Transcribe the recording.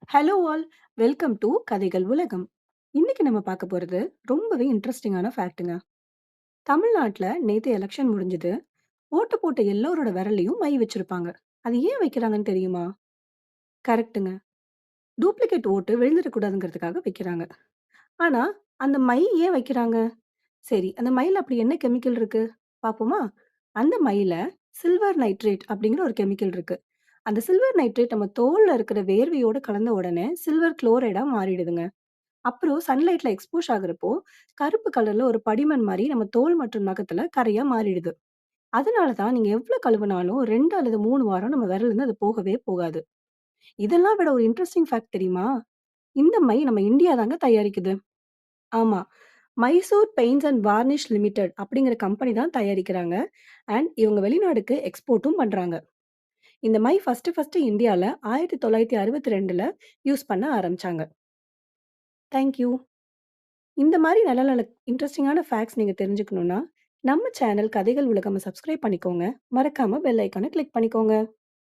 Hello all! Welcome to கதைகள் உலகம். இன்னைக்கு நம்ம பார்க்க போறது ரொம்பவே இன்ட்ரஸ்டிங்கான ஃபேக்ட்டுங்க. தமிழ்நாட்ல நேத்து எலக்ஷன் முடிஞ்சது. ஓட்டு போட்ட எல்லாரோட விரல்லயும் மை வச்சிருப்பாங்க. அது ஏன் வைக்கிறாங்கன்னு தெரியுமா? கரெக்ட்டுங்க. டூப்ளிகேட் ஓட்டு விழுந்துடக்கூடாதுங்கிறதுக்காக வைக்கிறாங்க. ஆனா, அந்த மை ஏன் வைக்கிறாங்க? சரி, அந்த மைல அப்படி என்ன கெமிக்கல் இருக்கு? பார்ப்போமா? அந்த மைல சில்வர் நைட்ரேட் அப்படிங்கிற ஒரு கெமிக்கல் இருக்கு. அந்த சில்வர் நைட்ரேட் நம்ம தோல்ல இருக்கிற வேர்வையோட கலந்த உடனே சில்வர் குளோரைடா மாறிடுதுங்க. அப்புறம் சன்லைட்ல எக்ஸ்போஸ் ஆகுறப்போ, கருப்பு கலர்ல ஒரு படிமன் மாரி நம்ம தோல் மற்றும் நகத்துல கறையா மாறிடுது. அதனால தான் நீங்க எவ்ளோ கழுவுனாலும் 2 அல்லது 3 வாரம் நம்ம விரல்லருந்து அது போகவே போகாது. இதெல்லாம் விட ஒரு இன்ட்ரஸ்டிங் ஃபேக்ட் தெரியுமா? இந்த மை நம்ம இந்தியா தாங்க தயாரிக்குது. ஆமா. Mysore paints and varnish limited அப்படிங்கிற கம்பெனி தான் தயாரிக்கிறாங்க. அண்ட் இவங்க வெளிநாடுக்கு எக்ஸ்போர்ட்டும் பண்றாங்க. இந்த மை ஃபர்ஸ்ட்டு இந்தியால 1962ல யூஸ் பண்ண ஆரம்பிச்சாங்க. Thank you. இந்த மாரி நல்ல நல்ல இன்ட்ரஸ்டிங்கான ஃபேக்ட்ஸ் நீங்க தெரிஞ்சுக்கணும்னா, நம்ம சேனல் கதைகள் உலகம சப்ஸ்கிரைப் பண்ணிக்கோங்க. மறக்காம பெல் ஐகான கிளிக் பண்ணிக்கோங்க.